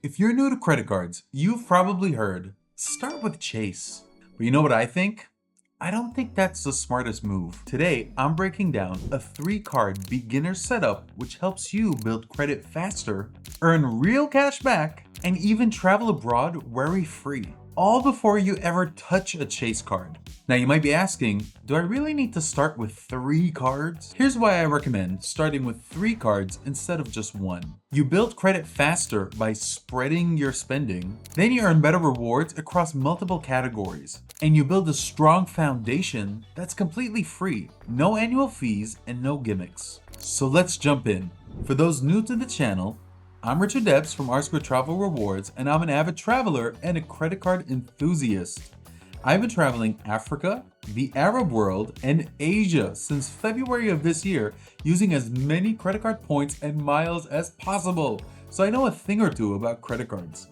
If you're new to credit cards, you've probably heard, start with Chase. But you know what I think? I don't think that's the smartest move. Today, I'm breaking down a 3-card beginner setup which helps you build credit faster, earn real cash back, and even travel abroad worry-free. All before you ever touch a Chase card. Now you might be asking, do I really need to start with 3 cards? Here's why I recommend starting with 3 cards instead of just 1. You build credit faster by spreading your spending, then you earn better rewards across multiple categories, and you build a strong foundation that's completely free, no annual fees and no gimmicks. So let's jump in. For those new to the channel, I'm Richard Debs from Untitled Travel Rewards, and I'm an avid traveler and a credit card enthusiast. I've been traveling Africa, the Arab world, and Asia since February of this year using as many credit card points and miles as possible, so I know a thing or two about credit cards.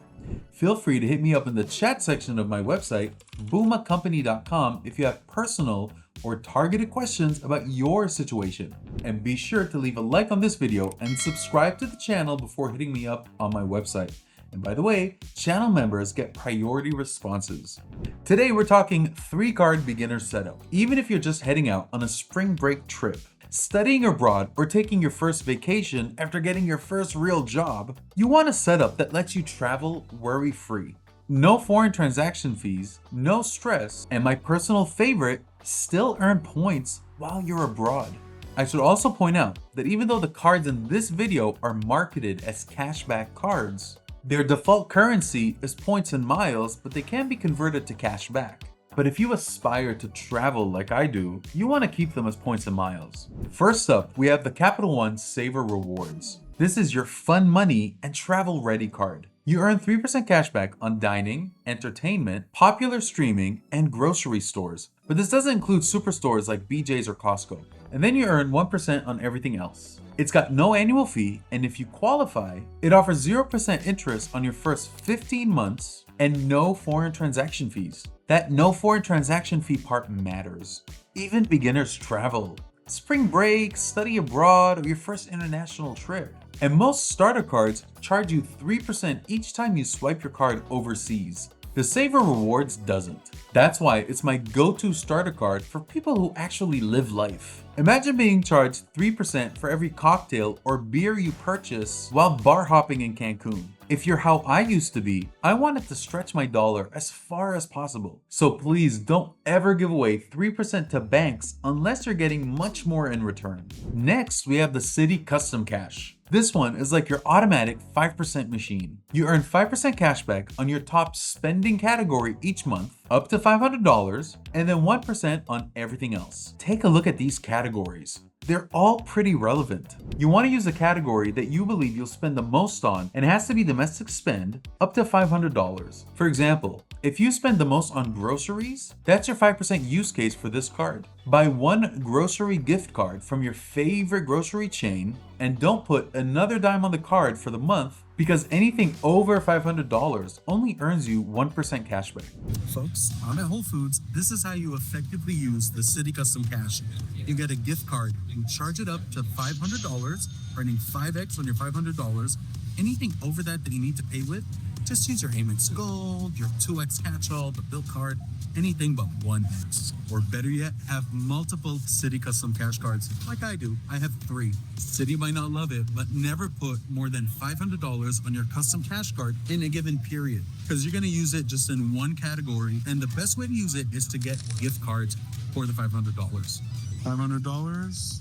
Feel free to hit me up in the chat section of my website, boomacompany.com, if you have personal or targeted questions about your situation. And be sure to leave a like on this video and subscribe to the channel before hitting me up on my website. And by the way, channel members get priority responses. Today we're talking 3-card beginner setup. Even if you're just heading out on a spring break trip, studying abroad, or taking your first vacation after getting your first real job, you want a setup that lets you travel worry-free. No foreign transaction fees, no stress, and my personal favorite, still earn points while you're abroad. I should also point out that even though the cards in this video are marketed as cashback cards, their default currency is points and miles, but they can be converted to cashback. But if you aspire to travel like I do, you want to keep them as points and miles. First up, we have the One Savor Rewards. This is your fun money and travel ready card. You earn 3% cashback on dining, entertainment, popular streaming, and grocery stores. But this doesn't include superstores like BJ's or Costco. And then you earn 1% on everything else. It's got no annual fee, and if you qualify, it offers 0% interest on your first 15 months and no foreign transaction fees. That no foreign transaction fee part matters. Even beginners travel. Spring break, study abroad, or your first international trip. And most starter cards charge you 3% each time you swipe your card overseas. The Savor Rewards doesn't. That's why it's my go-to starter card for people who actually live life. Imagine being charged 3% for every cocktail or beer you purchase while bar hopping in Cancun. If you're how I used to be, I wanted to stretch my dollar as far as possible. So please don't ever give away 3% to banks unless you're getting much more in return. Next, we have the Citi Custom Cash. This one is like your automatic 5% machine. You earn 5% cashback on your top spending category each month, up to $500, and then 1% on everything else. Take a look at these categories. They're all pretty relevant. You want to use a category that you believe you'll spend the most on, and it has to be domestic spend, up to $500. For example, if you spend the most on groceries, that's your 5% use case for this card. Buy one grocery gift card from your favorite grocery chain, and don't put another dime on the card for the month, because anything over $500 only earns you 1% cashback. Folks, I'm at Whole Foods. This is how you effectively use the Citi Custom Cash. You get a gift card, you charge it up to $500, earning 5x on your $500. Anything over that you need to pay with, just use your Amex Gold, your 2x catch-all, the Bilt card, anything but 1x. Or better yet, have multiple Citi Custom Cash cards like I do. I have 3. Citi might not love it, but never put more than $500 on your custom cash card in a given period, because you're going to use it just in one category, and the best way to use it is to get gift cards for the $500. $500?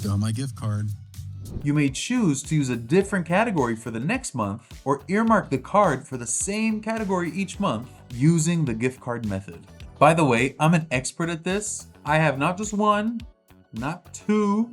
Got my gift card. You may choose to use a different category for the next month, or earmark the card for the same category each month using the gift card method. By the way, I'm an expert at this. I have not just 1, not 2,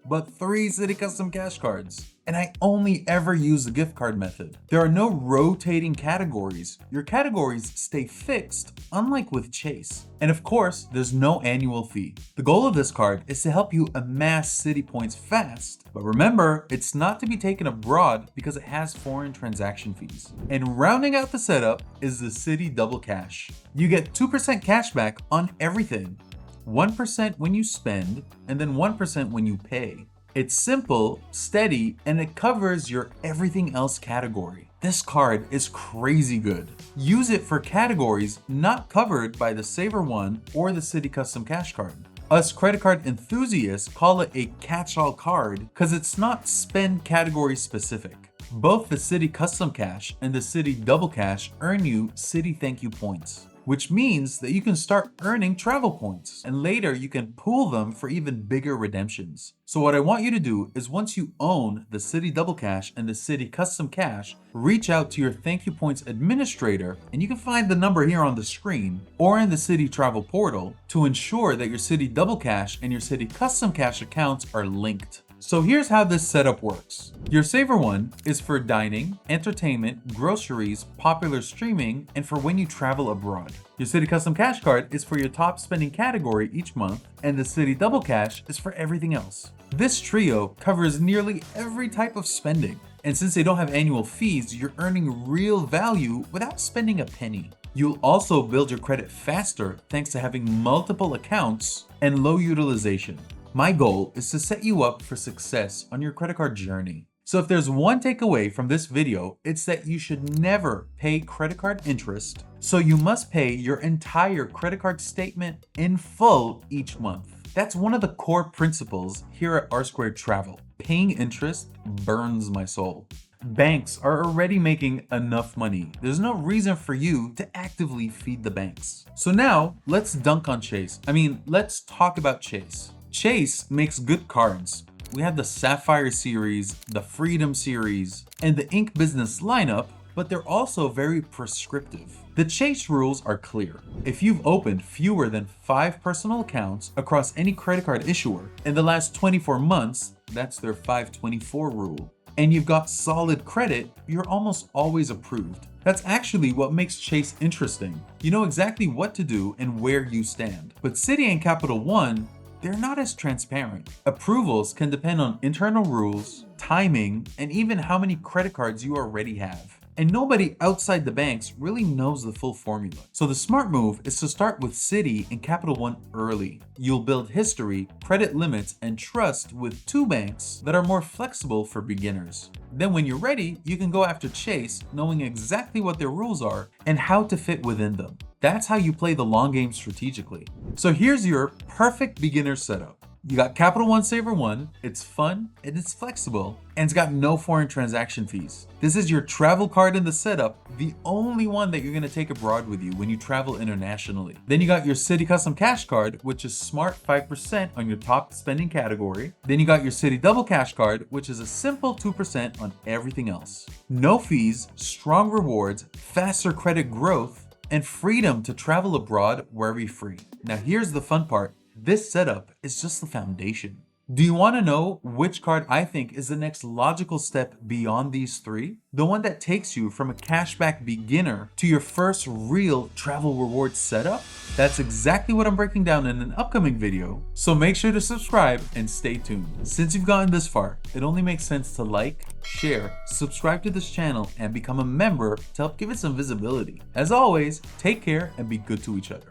but 3 Citi Custom Cash cards. And I only ever use the gift card method. There are no rotating categories. Your categories stay fixed, unlike with Chase. And of course, there's no annual fee. The goal of this card is to help you amass Citi points fast. But remember, it's not to be taken abroad because it has foreign transaction fees. And rounding out the setup is the Citi Double Cash. You get 2% cashback on everything. 1% when you spend, and then 1% when you pay. It's simple, steady, and it covers your everything else category. This card is crazy good. Use it for categories not covered by the Savor One or the Citi Custom Cash card. Us credit card enthusiasts call it a catch-all card because it's not spend category specific. Both the Citi Custom Cash and the Citi Double Cash earn you Citi Thank You points, which means that you can start earning travel points, and later you can pool them for even bigger redemptions. So what I want you to do is, once you own the Citi Double Cash and the Citi Custom Cash, reach out to your Thank You Points administrator, and you can find the number here on the screen or in the Citi Travel portal to ensure that your Citi Double Cash and your Citi Custom Cash accounts are linked. So here's how this setup works. Your Savor One is for dining, entertainment, groceries, popular streaming, and for when you travel abroad. Your Citi Custom Cash card is for your top spending category each month, and the Citi Double Cash is for everything else. This trio covers nearly every type of spending, and since they don't have annual fees, you're earning real value without spending a penny. You'll also build your credit faster thanks to having multiple accounts and low utilization. My goal is to set you up for success on your credit card journey. So if there's one takeaway from this video, it's that you should never pay credit card interest, so you must pay your entire credit card statement in full each month. That's one of the core principles here at R² Travel. Paying interest burns my soul. Banks are already making enough money. There's no reason for you to actively feed the banks. So now let's dunk on Chase. Let's talk about Chase. Chase makes good cards. We have the Sapphire series, the Freedom series, and the Ink Business lineup, but they're also very prescriptive. The Chase rules are clear. If you've opened fewer than 5 personal accounts across any credit card issuer in the last 24 months, that's their 524 rule, and you've got solid credit, you're almost always approved. That's actually what makes Chase interesting. You know exactly what to do and where you stand. But Citi and Capital One, they're not as transparent. Approvals can depend on internal rules, timing, and even how many credit cards you already have. And nobody outside the banks really knows the full formula. So the smart move is to start with Citi and Capital One early. You'll build history, credit limits, and trust with 2 banks that are more flexible for beginners. Then when you're ready, you can go after Chase, knowing exactly what their rules are and how to fit within them. That's how you play the long game strategically. So here's your perfect beginner setup. You got Capital One Savor One, it's fun and it's flexible, and it's got no foreign transaction fees. This is your travel card in the setup, the only one that you're gonna take abroad with you when you travel internationally. Then you got your Citi Custom Cash card, which is smart 5% on your top spending category. Then you got your Citi Double Cash card, which is a simple 2% on everything else. No fees, strong rewards, faster credit growth, and freedom to travel abroad worry-free. Now here's the fun part. This setup is just the foundation. Do you want to know which card I think is the next logical step beyond these 3? The one that takes you from a cashback beginner to your first real travel rewards setup? That's exactly what I'm breaking down in an upcoming video, so make sure to subscribe and stay tuned. Since you've gotten this far, it only makes sense to like, share, subscribe to this channel, and become a member to help give it some visibility. As always, take care and be good to each other.